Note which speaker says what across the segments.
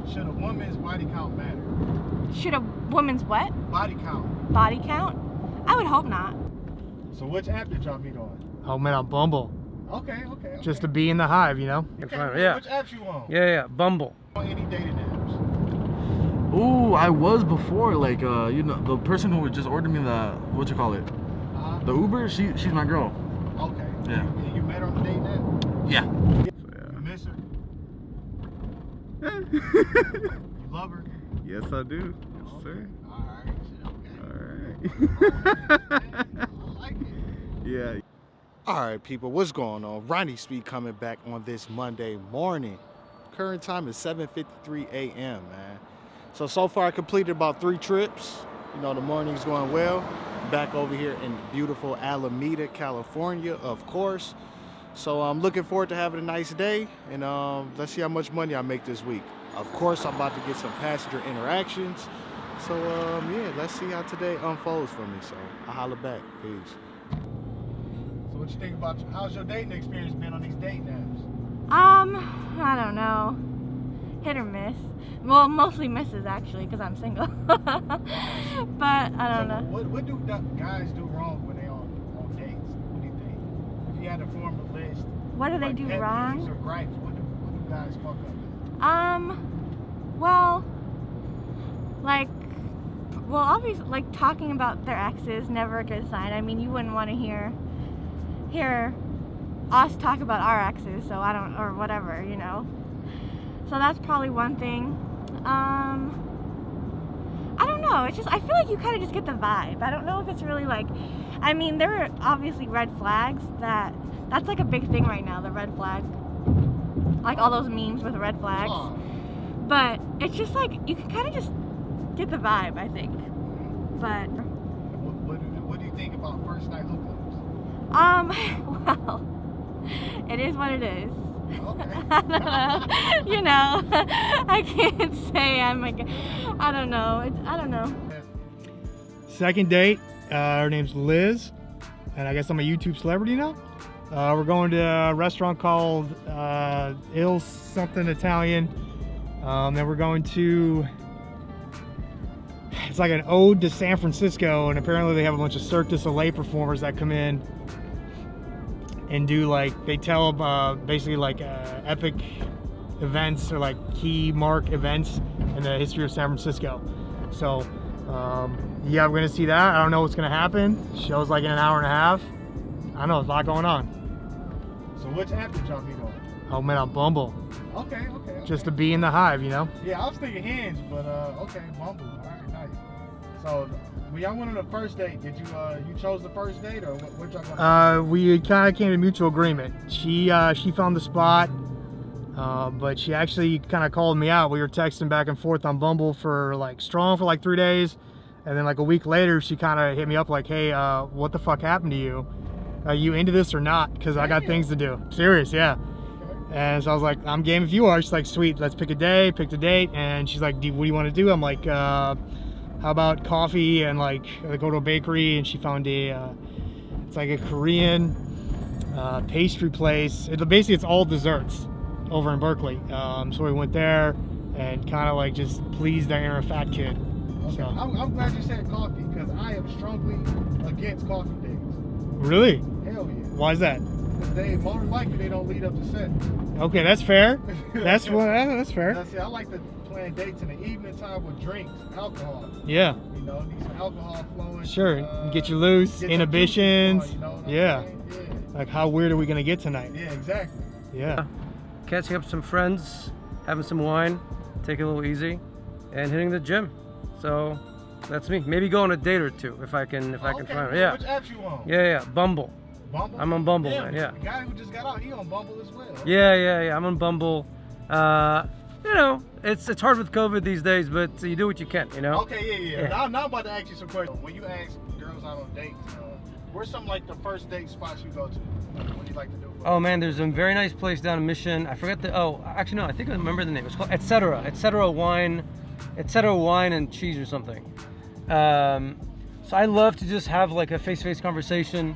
Speaker 1: Should a woman's body count matter?
Speaker 2: Should a woman's what?
Speaker 1: Body count.
Speaker 2: Body count? I would hope not.
Speaker 1: So which app did y'all meet on?
Speaker 3: Oh man, on Bumble.
Speaker 1: Okay.
Speaker 3: Just to be in the hive, you know?
Speaker 4: Yeah.
Speaker 1: Which apps you on?
Speaker 4: Yeah, Bumble.
Speaker 1: On any dating apps?
Speaker 5: Ooh, I was before, like, you know, the person who just ordered me the, what you call it? The Uber, she's my girl.
Speaker 1: Okay.
Speaker 5: Yeah.
Speaker 1: You met her on the dating app?
Speaker 5: Yeah.
Speaker 1: You miss her? You love her?
Speaker 5: Yes, I do. Yes,
Speaker 1: Okay.
Speaker 5: sir.
Speaker 1: Alright. I like it.
Speaker 5: Yeah.
Speaker 1: Alright people, what's going on? Ronnie Speed coming back on this Monday morning. Current time is 7:53 a.m. man. So far I completed about 3 trips. You know, the morning's going well. Back over here in beautiful Alameda, California, of course. So I'm looking forward to having a nice day, and let's see how much money I make this week. Of course, I'm about to get some passenger interactions. So yeah, let's see how today unfolds for me. So I'll holler back. Peace. So what you think about, how's your dating experience been on these dating apps?
Speaker 2: I don't know. Hit or miss. Well, mostly misses actually, because I'm single. But I don't know.
Speaker 1: What do guys do wrong when they on dates? What do you think? If you had to form a list.
Speaker 2: What do they do
Speaker 1: pet
Speaker 2: wrong?
Speaker 1: peeves or gripes, what do guys fuck up with?
Speaker 2: Well, obviously, like talking about their exes, never a good sign. I mean, you wouldn't want to hear us talk about our exes, so I don't, or whatever, you know. So that's probably one thing. I don't know. It's just, I feel like you kind of just get the vibe. I don't know if it's really like, I mean, there are obviously red flags that's like a big thing right now, the red flag. Like all those memes with red flags. But it's just like, you can kind of just get the vibe, I think. But
Speaker 1: what do you think about first night hookups?
Speaker 2: Well, it is what it is.
Speaker 1: Okay.
Speaker 2: I don't know. You know, I can't say I'm like, I don't know. I don't know.
Speaker 3: Second date, her name's Liz, and I guess I'm a YouTube celebrity now. We're going to a restaurant called Il something Italian. Then we're going to, it's like an ode to San Francisco, and apparently they have a bunch of Cirque du Soleil performers that come in and do like, they tell basically like epic events or like key mark events in the history of San Francisco. So yeah, we're gonna see that. I don't know what's gonna happen. Show's like in an hour and a half. I don't know, there's a lot going on.
Speaker 1: So which app did y'all meet on?
Speaker 3: Oh man, on Bumble.
Speaker 1: Okay.
Speaker 3: Just to be in the hive, you know?
Speaker 1: Yeah, I was thinking Hinge, but okay, Bumble. All right, nice. So when y'all went on the first date, did you chose the first date, or what y'all going?
Speaker 3: We kind of came to mutual agreement. She found the spot, but she actually kind of called me out. We were texting back and forth on Bumble for like 3 days, and then like a week later, she kind of hit me up like, "Hey, what the fuck happened to you? Are you into this or not? Because I got things to do." Serious, yeah. And so I was like, "I'm game if you are." She's like, "Sweet, let's pick a day." Picked a date, and she's like, "What do you want to do?" I'm like, "How about coffee and like go to a bakery?" And she found it's like a Korean pastry place. Basically, it's all desserts over in Berkeley. So we went there and kind of like just pleased their inner fat kid.
Speaker 1: Okay.
Speaker 3: So.
Speaker 1: I'm glad you said coffee, because I am strongly against coffee dates.
Speaker 3: Really?
Speaker 1: Hell yeah.
Speaker 3: Why is that?
Speaker 1: Because they more than likely they don't lead up to sex.
Speaker 3: Okay, that's fair. That's fair.
Speaker 1: Now, see, I like to plan dates in the evening time with drinks, alcohol.
Speaker 3: Yeah.
Speaker 1: You know, need some alcohol flowing.
Speaker 3: Sure. Get you loose,
Speaker 1: get
Speaker 3: inhibitions.
Speaker 1: you know what
Speaker 3: Yeah.
Speaker 1: I'm saying? Yeah.
Speaker 3: Like, how weird are we gonna get tonight?
Speaker 1: Yeah, exactly.
Speaker 3: Yeah.
Speaker 4: Catching up with some friends, having some wine, taking it a little easy, and hitting the gym. So that's me. Maybe go on a date or two if I can find it. Yeah.
Speaker 1: Which apps you on?
Speaker 4: Yeah. Bumble.
Speaker 1: Bumble?
Speaker 4: I'm on Bumble,
Speaker 1: yeah,
Speaker 4: man. Yeah.
Speaker 1: The guy who just got out, he on Bumble as well.
Speaker 4: Yeah. I'm on Bumble. You know, it's hard with COVID these days, but you do what you can, you know?
Speaker 1: Okay, yeah. Now I'm about to ask you some questions. When you ask girls out on dates, where's some like the first date spots you go to? What do you like to do?
Speaker 4: Oh man, there's a very nice place down in Mission. I forget actually no, I think I remember the name. It's called Etc. Wine and Cheese or something. So I love to just have like a face-to-face conversation,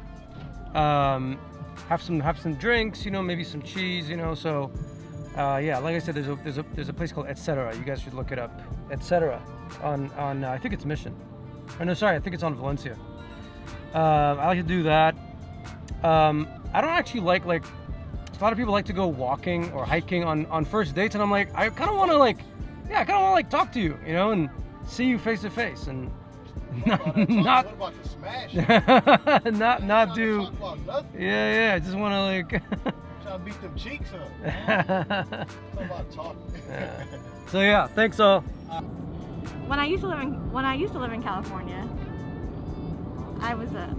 Speaker 4: have some drinks, you know, maybe some cheese, you know. So Yeah, like I said, there's a place called Etc. You guys should look it up. Etc. on I think it's Mission. Or no, sorry, I think it's on Valencia. I like to do that. I don't actually like a lot of people like to go walking or hiking on first dates, and I'm like, I kind of want to talk to you, you know, and see you face to face, and not
Speaker 1: What about the smash?
Speaker 4: not do.
Speaker 1: Talk about nothing.
Speaker 4: Yeah, I just want to like.
Speaker 1: Trying to beat them cheeks up. Man. It's all about talking.
Speaker 4: So yeah, thanks all.
Speaker 2: When I used to live in California, I was a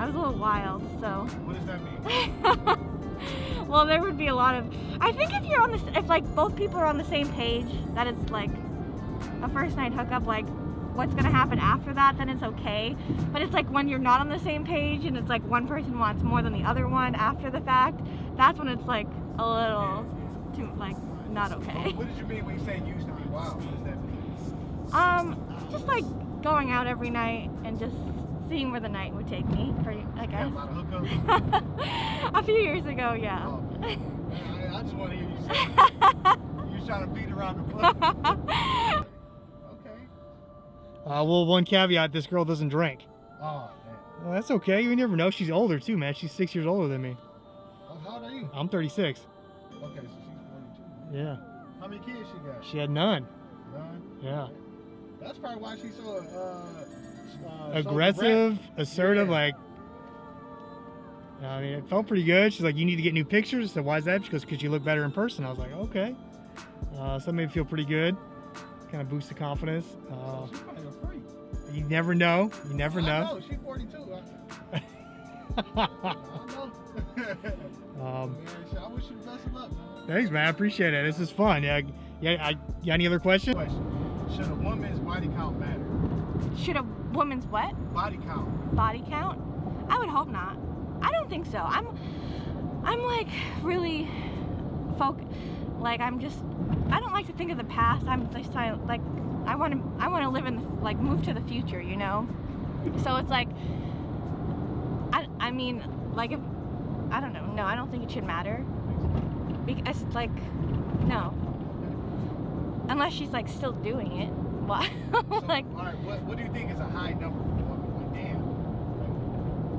Speaker 2: little wild, so.
Speaker 1: What does that mean?
Speaker 2: Well, there would be a lot of. I think if like both people are on the same page, that it's like a first night hookup, like what's gonna happen after that, then it's okay. But it's like when you're not on the same page and it's like one person wants more than the other one after the fact, that's when it's like a little too like not okay.
Speaker 1: What did you mean when you say used to be wild? What does that mean?
Speaker 2: Just like going out every night and just seeing where the night would take me, I guess.
Speaker 1: A lot of hookups?
Speaker 2: A few years ago, yeah.
Speaker 1: Oh, man. I just want to hear you say it. You was trying to beat around the bush. Okay.
Speaker 3: Well, one caveat: this girl doesn't drink.
Speaker 1: Oh, man.
Speaker 3: Well, that's okay. You never know. She's older too, man. She's 6 years older than me.
Speaker 1: How old are you?
Speaker 3: I'm 36.
Speaker 1: Okay, so she's 42.
Speaker 3: Yeah.
Speaker 1: How many kids she got?
Speaker 3: She had none.
Speaker 1: None?
Speaker 3: Yeah.
Speaker 1: That's probably why she's so
Speaker 3: Aggressive,
Speaker 1: so
Speaker 3: assertive,
Speaker 1: Yeah.
Speaker 3: like. I mean, it felt pretty good. She's like, "You need to get new pictures." I said, "Why is that?" She goes, "Because you look better in person." I was like, "Okay." So that made me feel pretty good. Kind of boost the confidence.
Speaker 1: She's probably a freak.
Speaker 3: You never know. You never
Speaker 1: I
Speaker 3: know.
Speaker 1: know. She's 42. I know. Man, I wish you the best of luck, man.
Speaker 3: Thanks, man. I appreciate it. This is fun. Yeah. You got any other questions?
Speaker 1: Should a woman's body count matter?
Speaker 2: Should a woman's what?
Speaker 1: Body count.
Speaker 2: Body count? I would hope not. I don't think so. I'm like really like I don't like to think of the past. I'm just like I want to live in move to the future, you know? So it's like I mean, like if I don't know. No, I don't think it should matter. Because like no. Unless she's like still doing it. What? Like
Speaker 1: all right, what do you think is a high number for a woman? Like, damn.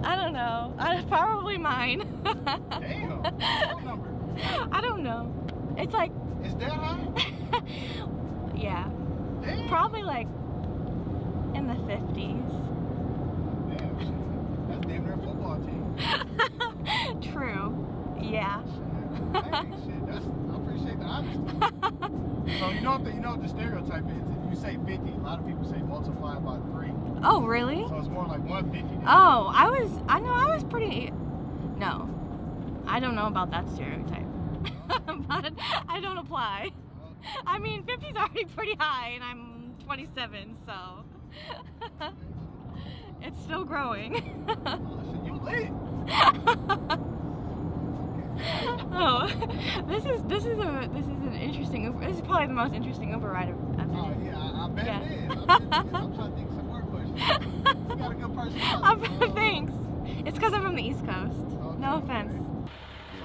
Speaker 2: I don't know. Probably mine.
Speaker 1: Damn. What number?
Speaker 2: I don't know. It's like
Speaker 1: Is that high?
Speaker 2: yeah.
Speaker 1: Damn.
Speaker 2: Probably like in the 50s.
Speaker 1: Damn, shit. That's damn near a football team.
Speaker 2: True. Yeah.
Speaker 1: Shit. Hey, shit. I appreciate the honesty. So you know what the stereotype is? If you say 50, a lot of people say multiply by 3.
Speaker 2: Oh, really?
Speaker 1: So it's more like 150.
Speaker 2: Oh, I was pretty. No, I don't know about that stereotype, but I don't apply. I mean, 50 is already pretty high, and I'm 27, so it's still growing.
Speaker 1: Oh, shit, you lit.
Speaker 2: Oh, this is an interesting Uber. This is probably the most interesting Uber ride I've been.
Speaker 1: Oh yeah, I bet
Speaker 2: Yeah.
Speaker 1: it is. I'm trying to think of some more questions. You got a good personality.
Speaker 2: Thanks. It's because I'm from the East Coast.
Speaker 1: Okay,
Speaker 2: No
Speaker 1: okay.
Speaker 2: offense.
Speaker 1: So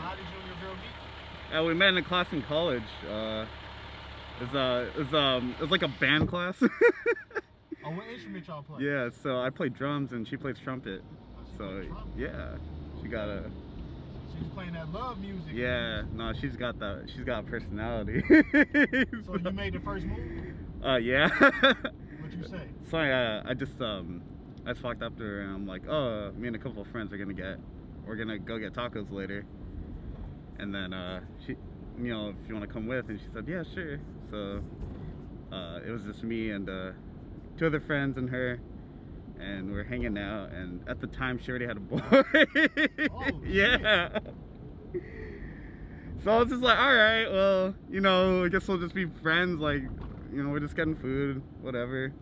Speaker 1: how did you and your girl meet?
Speaker 6: We met in a class in college. It was like a band class.
Speaker 1: Oh, what instrument y'all play?
Speaker 6: Yeah, so I played drums and she plays trumpet. So yeah, she got a.
Speaker 1: She's playing that love music.
Speaker 6: Yeah, no, she's got personality.
Speaker 1: So you made the first move?
Speaker 6: Yeah.
Speaker 1: What'd you say?
Speaker 6: So I just walked up to her and I'm like, oh, me and a couple of friends we're gonna go get tacos later. And then she, you know, if you want to come with, and she said, yeah, sure. So it was just me and 2 other friends and her, and we're hanging out. And at the time, she already had a boy.
Speaker 1: Oh,
Speaker 6: yeah. So I was just like, all right, well, you know, I guess we'll just be friends. Like, you know, we're just getting food, whatever.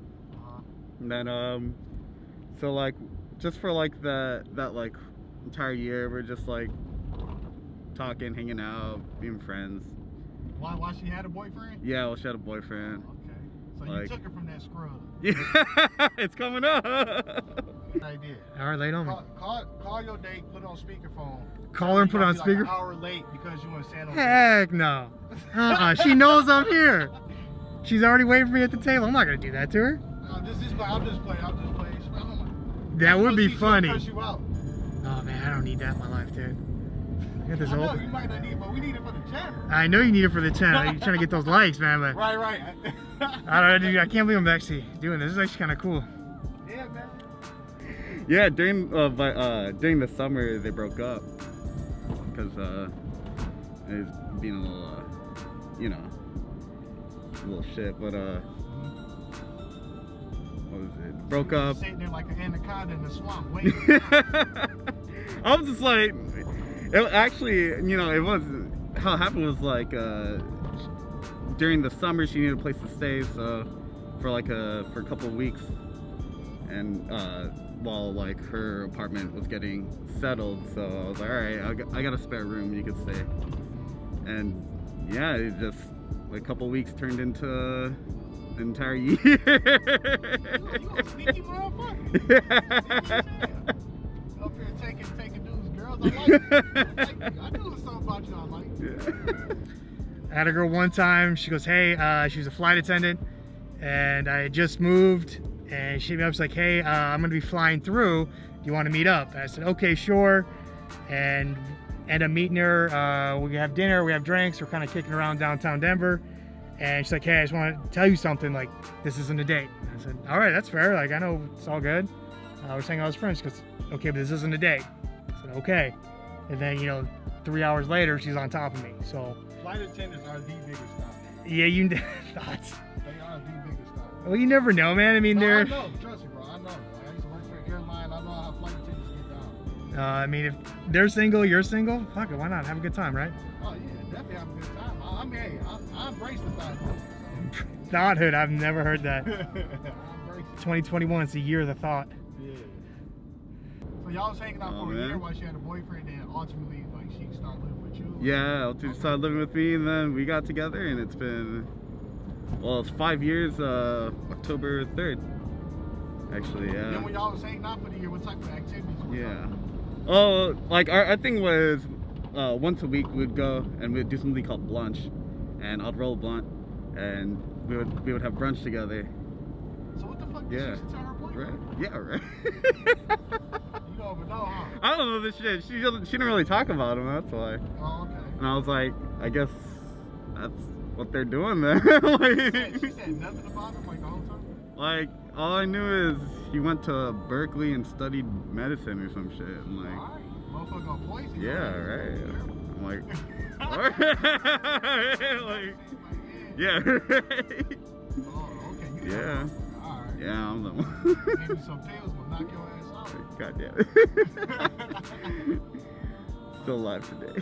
Speaker 6: And then so like just for like that like entire year, we're just like talking, hanging out, being friends.
Speaker 1: Why she had a boyfriend?
Speaker 6: Yeah, well, she had a boyfriend.
Speaker 1: Okay. So you
Speaker 6: Like-
Speaker 1: took her from that scrub.
Speaker 6: Yeah, it's coming up.
Speaker 1: Good idea.
Speaker 3: All right, lay it on me.
Speaker 1: Call your date, put it on speakerphone.
Speaker 3: Call her and put it on
Speaker 1: Like
Speaker 3: speaker?
Speaker 1: an hour late because you want to stand on.
Speaker 3: Heck no. She knows I'm here. She's already waiting for me at the table. I'm not gonna do that to her.
Speaker 1: I'll just play.
Speaker 3: That would be
Speaker 1: She's
Speaker 3: funny.
Speaker 1: gonna cuss you out.
Speaker 3: Oh man, I don't need that in my life, dude. I got this
Speaker 1: I know
Speaker 3: old.
Speaker 1: you might not need it, but we need it for the channel.
Speaker 3: I know you need it for the channel. You're trying to get those likes, man, but
Speaker 1: Right.
Speaker 3: I don't know, dude. I can't believe I'm actually doing this. This is actually kind of cool.
Speaker 1: Yeah, man.
Speaker 6: Yeah, during the summer they broke up because it was being a little, you know, a little shit. But what was it? Broke up.
Speaker 1: Sitting there like an anaconda in the swamp waiting.
Speaker 6: I was just like, it actually, you know, it was how it happened was like during the summer she needed a place to stay, so for a couple of weeks, and while like her apartment was getting settled, so I was like, all right, I got a spare room, you could stay. And yeah, it just like a couple of weeks turned into an entire year.
Speaker 1: You a sneaky motherfucker. Up here taking dudes, girls. I like it. I knew something about you I like.
Speaker 3: I had a girl one time. She goes, hey, she was a flight attendant, and I had just moved, and she hit me up. She's like, hey, I'm gonna be flying through. Do you want to meet up? And I said, okay, sure. And end up meeting her. We have dinner, we have drinks. We're kind of kicking around downtown Denver, and she's like, hey, I just want to tell you something. Like, this isn't a date. And I said, all right, that's fair. Like, I know it's all good. We're hanging out as friends. She goes, okay, but this isn't a date. I said, okay. And then, you know, 3 hours later, she's on top of me. So.
Speaker 1: Flight attendants are the biggest stop.
Speaker 3: Yeah, you thought.
Speaker 1: They are the biggest stop.
Speaker 3: Well, you never know, man. I mean,
Speaker 1: No,
Speaker 3: they're.
Speaker 1: I know. Trust me, bro. I know. Like, I used to work for an airline. I know how flight attendants get down.
Speaker 3: I mean, if they're single, you're single. Fuck it, why not? Have a good time, right?
Speaker 1: Oh yeah, definitely have a good time. I mean, hey, I embrace the thought.
Speaker 3: Thoughthood. I've never heard that.
Speaker 1: I embrace it.
Speaker 3: 2021 is the year of the thought.
Speaker 1: Yeah. So y'all was hanging out
Speaker 6: Oh,
Speaker 1: for a
Speaker 6: man.
Speaker 1: year while she had a boyfriend, and ultimately, like, she started living with you.
Speaker 6: Yeah, she started living with me, and then we got together, and it's been, well, it's 5 years, October 3rd, actually, yeah.
Speaker 1: And then when y'all was hanging out for the year, what type of activities were
Speaker 6: Yeah.
Speaker 1: y'all doing?
Speaker 6: Oh, like our thing was once a week we'd go and we'd do something called brunch, and I'd roll a blunt, and we would have brunch together.
Speaker 1: So what the fuck did
Speaker 6: Yeah.
Speaker 1: she tell her boyfriend?
Speaker 6: Right? Yeah, right.
Speaker 1: You don't even know, huh?
Speaker 6: I don't know this shit. She didn't really talk about him. That's why.
Speaker 1: Oh, okay.
Speaker 6: And I was like, I guess that's what they're doing then.
Speaker 1: She
Speaker 6: like,
Speaker 1: said nothing about him like the whole time?
Speaker 6: like, all I knew is he went to Berkeley and studied medicine or some shit. I'm like,
Speaker 1: Alright. Motherfucker gonna poison you.
Speaker 6: yeah, right. I'm like, alright. Like, yeah, right.
Speaker 1: Oh, okay. You
Speaker 6: Yeah.
Speaker 1: Alright.
Speaker 6: Yeah, I'm the one.
Speaker 1: Maybe some pills will knock your ass out.
Speaker 6: God damn it. Still alive today.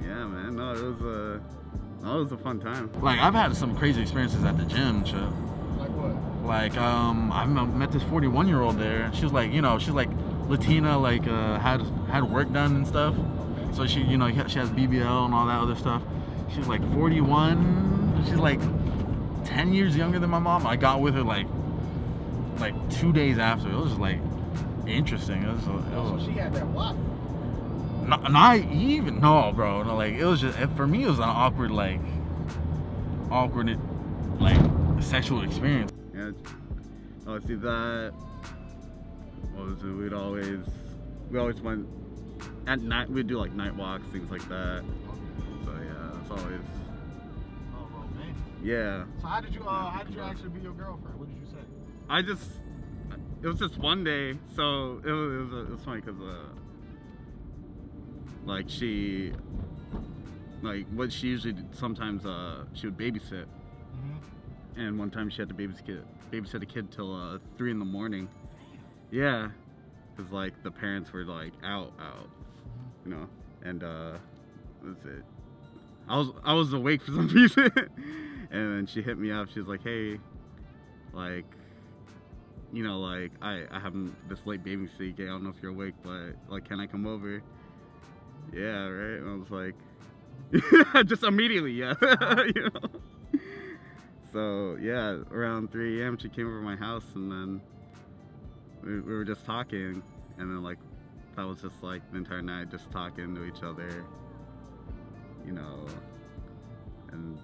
Speaker 6: Yeah, man. No, it was a fun time.
Speaker 5: Like, I've had some crazy experiences at the gym and shit.
Speaker 1: Like what?
Speaker 5: Like, I met this 41-year-old there. She was like, you know, she's like Latina, like had work done and stuff. So she, you know, she has BBL and all that other stuff. She's like 41. She's like 10 years younger than my mom. I got with her like 2 days after. It was just like interesting. It was
Speaker 1: So she had that wop.
Speaker 5: not even, no, bro. No, like, it was just, for me, it was an awkward sexual experience.
Speaker 6: Yeah. Oh, see that. What was it? We always went at night. We'd do like night walks, things like that. So yeah, it's always.
Speaker 1: Oh, romantic.
Speaker 6: Yeah.
Speaker 1: So how did you actually be your girlfriend? What did you say?
Speaker 6: It was just one day, so it was funny because like what she usually did, sometimes she would babysit, and one time she had to babysit a kid till 3 in the morning. Yeah, because like the parents were like out, you know, and that's it. I was awake for some reason, and then she hit me up. She was like, hey, like, you know, like I have this late babysitting gig. I don't know if you're awake, but like, can I come over? Yeah, right. And I was like, just immediately, yeah. You know. So yeah, around 3 a.m. she came over to my house, and then we were just talking, and then like that was just like the entire night, just talking to each other, you know, and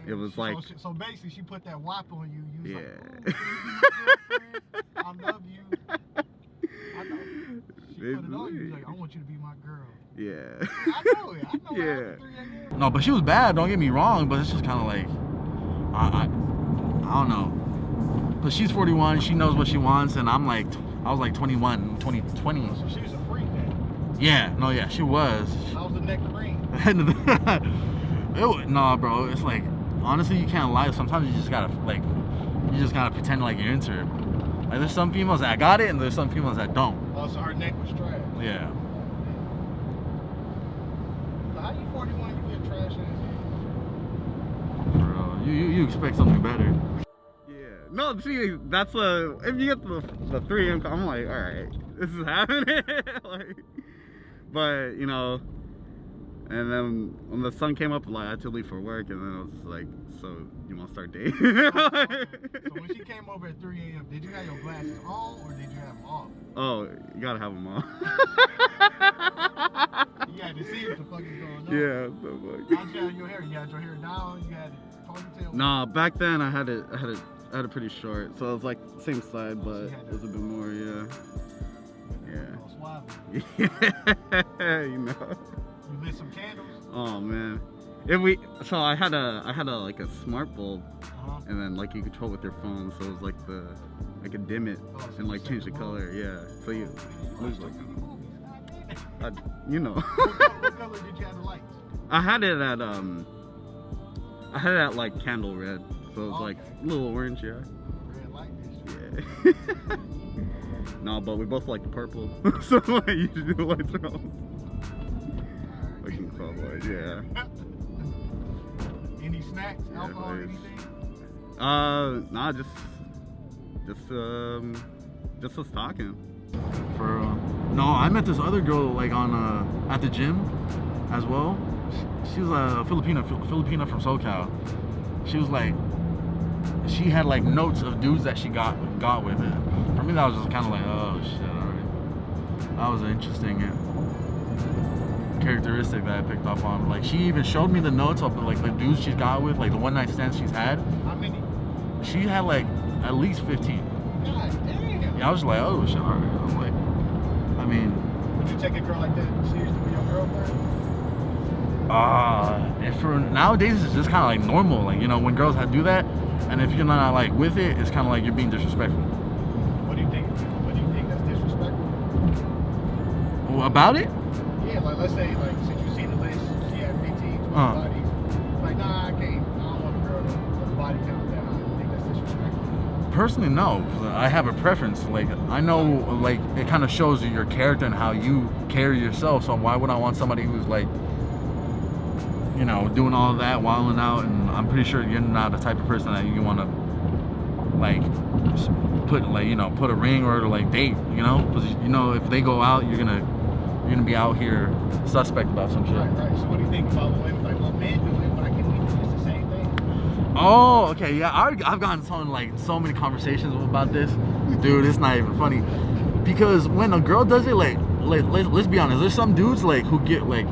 Speaker 6: it was like.
Speaker 3: So basically, she put that WAP on you. You was
Speaker 6: Yeah.
Speaker 3: like, oh, I love you. I know. She put it on you. Like, I want you to be my girl.
Speaker 6: Yeah.
Speaker 3: I know it. I know
Speaker 6: Yeah.
Speaker 3: it. After 3 a.m.
Speaker 5: No, but she was bad. Don't get me wrong, but it's just kind of like, I don't know. But she's 41. She knows what she wants, and I was like 21, 20.
Speaker 3: So she was a freak then.
Speaker 5: Yeah, no, yeah, she was.
Speaker 3: How was the nectarine?
Speaker 5: No, bro, it's like, honestly, you can't lie. Sometimes you just gotta pretend like you're into it. Like, there's some females that got it, and there's some females that don't.
Speaker 3: Oh, so her neck was trash.
Speaker 5: Yeah.
Speaker 3: So how you 41 you get trash
Speaker 5: For real. You expect something better.
Speaker 6: Yeah. No, see, that's if you get the 3 a.m. call, I'm like, all right, this is happening. Like, but you know, and then when the sun came up, like I had to leave for work, and then I was just like, so you want to start dating?
Speaker 3: So when she came over at 3 a.m., did you have your glasses on or did you have them off?
Speaker 6: Oh, you gotta have them on.
Speaker 3: You had to see what the fuck is going on.
Speaker 6: Yeah. So like,
Speaker 3: How'd you have your hair? You had your hair down? You had it ponytail?
Speaker 6: nah, back then I had it pretty short, so it was like same side,
Speaker 3: Oh,
Speaker 6: but
Speaker 3: she had
Speaker 6: it was a bit more, yeah.
Speaker 3: All suave.
Speaker 6: Yeah, you know.
Speaker 3: You lit some candles?
Speaker 6: Oh man, so I had a like a smart bulb, and then like you control with your phone, so it was like I could dim it
Speaker 3: Oh, so
Speaker 6: and
Speaker 3: you
Speaker 6: like
Speaker 3: set
Speaker 6: change
Speaker 3: the
Speaker 6: the
Speaker 3: mood.
Speaker 6: color, yeah. So you
Speaker 3: Watch
Speaker 6: like,
Speaker 3: too many movies. Goddamn.
Speaker 6: you know.
Speaker 3: What color did you have the lights?
Speaker 6: I had it at like candle red, so it was like
Speaker 3: Okay.
Speaker 6: a little orange, yeah.
Speaker 3: Red light dish.
Speaker 6: Yeah. No, but we both like the purple, so like usually the lights are on. Like in cowboys, yeah.
Speaker 3: Any snacks,
Speaker 6: Yeah,
Speaker 3: alcohol,
Speaker 6: there's-
Speaker 3: anything?
Speaker 6: Nah, just us talking.
Speaker 5: For no, I met this other girl like on at the gym as well. She was a Filipina from SoCal. She was like, she had like notes of dudes that she got with it. For me, that was just kind of like, oh shit, alright. That was an interesting characteristic that I picked up on. Like, she even showed me the notes of like the dudes she's got with, like the one night stands she's had.
Speaker 3: How many?
Speaker 5: She had like at least 15.
Speaker 3: God damn.
Speaker 5: Yeah, I was like, oh shit, alright. I'm like, I mean,
Speaker 3: Would you take a girl like that serious to be your girlfriend?
Speaker 5: if for nowadays it's just kind of like normal, like, you know, when girls do that, and if you're not like with it, it's kind of like you're being disrespectful.
Speaker 3: What do you think? What do you think that's disrespectful?
Speaker 5: About it?
Speaker 3: Yeah, like let's say like since you seen the list, she had 15, 20 bodies. Like nah, I can't. I don't want a girl to body count that high. You think that's disrespectful?
Speaker 5: Personally, no. I have a preference. Like, I know, like, it kind of shows you your character and how you carry yourself. So why would I want somebody who's like, you know, doing all of that, wilding out? And I'm pretty sure you're not the type of person that you want to like put a ring or like date, you know? Because you know, if they go out, you're gonna be out here suspect about some shit.
Speaker 3: Right. So what do you think about women? Like, well, men do it, but I can we do just the same thing?
Speaker 5: Oh, okay, yeah. I've gotten so many conversations about this, dude. It's not even funny, because when a girl does it, like let's be honest. There's some dudes like who get like,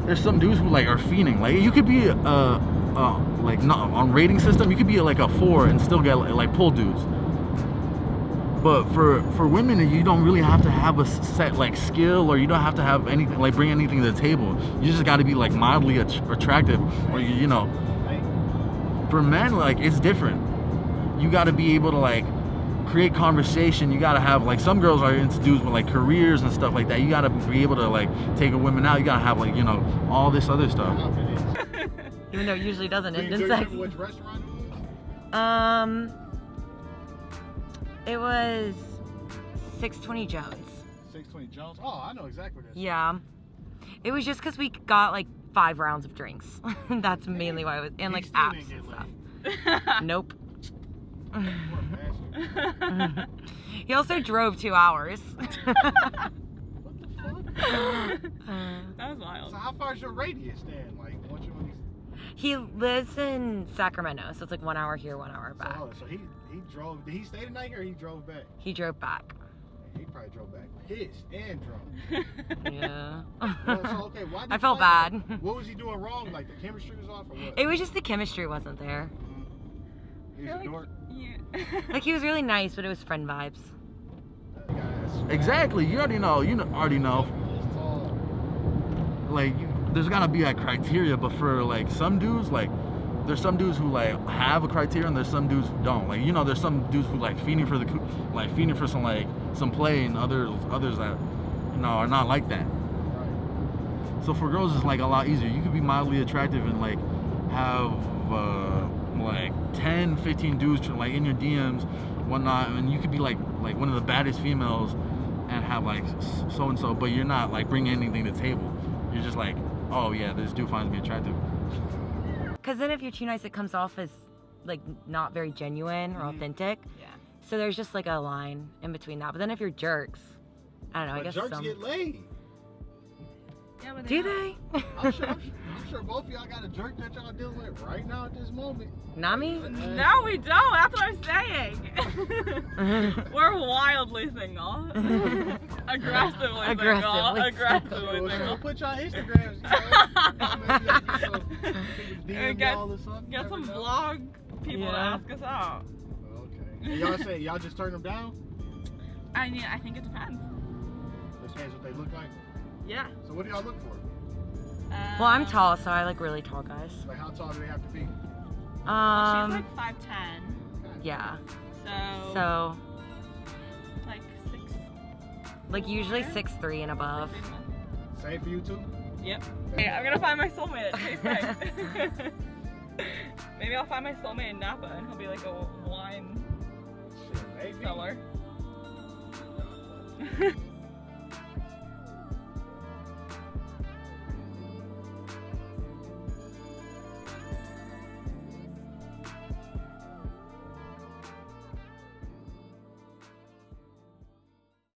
Speaker 5: there's some dudes who like are fiending. Like, you could be like, not on rating system, you could be like a 4 and still get like pull dudes. But for women, you don't really have to have a set like skill, or you don't have to have anything like bring anything to the table. You just got to be like mildly attractive, or you know. For men, like, it's different. You got to be able to like create conversation. You got to have like, some girls are into dudes with like careers and stuff like that. You got to be able to like take a woman out. You got to have like, you know, all this other stuff.
Speaker 2: Even though it usually doesn't end
Speaker 3: Do
Speaker 2: in
Speaker 3: you
Speaker 2: sex.
Speaker 3: remember which restaurant
Speaker 2: It was 620 Jones.
Speaker 3: 620 Jones. Oh, I know exactly what that is.
Speaker 2: Yeah. It was just because we got like 5 rounds of drinks. That's mainly why it was, and like
Speaker 3: He still
Speaker 2: apps
Speaker 3: didn't
Speaker 2: and
Speaker 3: get
Speaker 2: stuff. Nope.
Speaker 3: What a bastard.
Speaker 2: He also drove 2 hours.
Speaker 3: What the fuck?
Speaker 7: That was wild.
Speaker 3: So how far is your radius then? Like, once you
Speaker 7: He lives in Sacramento, so it's like 1 hour here, 1 hour back.
Speaker 1: So he drove. Did he stay the night here or he drove back?
Speaker 7: He drove back.
Speaker 1: He probably drove back pissed and drunk.
Speaker 7: Yeah.
Speaker 1: Well, so, okay, why did
Speaker 7: I
Speaker 1: you
Speaker 7: felt
Speaker 1: fight
Speaker 7: bad.
Speaker 1: him? What was he doing wrong? Like the chemistry was off or what?
Speaker 7: It was just the chemistry wasn't there.
Speaker 1: He was a dork.
Speaker 7: Like he was really nice, but it was friend vibes.
Speaker 5: Exactly. You already know. You already know. Like, there's gotta be a criteria, but for like some dudes, like there's some dudes who like have a criteria, and there's some dudes who don't. Like, you know, there's some dudes who like feeding for some play, and others that, you know, are not like that. So for girls, it's like a lot easier. You could be mildly attractive and like have like 10, 15 dudes like in your DMs, whatnot, and you could be like one of the baddest females and have like so and so, but you're not like bringing anything to the table. You're just like, oh yeah, this dude finds me attractive.
Speaker 7: Because then if you're too nice, it comes off as like not very genuine or authentic.
Speaker 8: Yeah.
Speaker 7: So there's just like a line in between that. But then if you're jerks, I don't know. I guess
Speaker 1: jerks get laid.
Speaker 8: Yeah, but
Speaker 7: Do they?
Speaker 1: I'm sure both of y'all got a jerk that y'all dealing with right now at this moment.
Speaker 7: Not me.
Speaker 8: No, we don't. That's what I'm saying. We're wildly single. Aggressively
Speaker 1: We'll
Speaker 8: single.
Speaker 1: put y'all Instagrams.
Speaker 8: Get some vlog people to ask us out.
Speaker 1: Okay. And y'all say y'all just turn them down?
Speaker 8: I mean, I think it depends.
Speaker 1: Depends what they look like.
Speaker 8: Yeah.
Speaker 1: So what do y'all look for?
Speaker 7: Well, I'm tall, so I like really tall guys.
Speaker 1: Like how tall do they have to be?
Speaker 8: She's like 5'10".
Speaker 7: Yeah.
Speaker 8: So like 6.
Speaker 7: Like usually 6'3" and above.
Speaker 1: Same for you too?
Speaker 8: Yep. Hey, I'm gonna find my soulmate at Taste. Maybe I'll find my soulmate in Napa, and he'll be like a wine seller.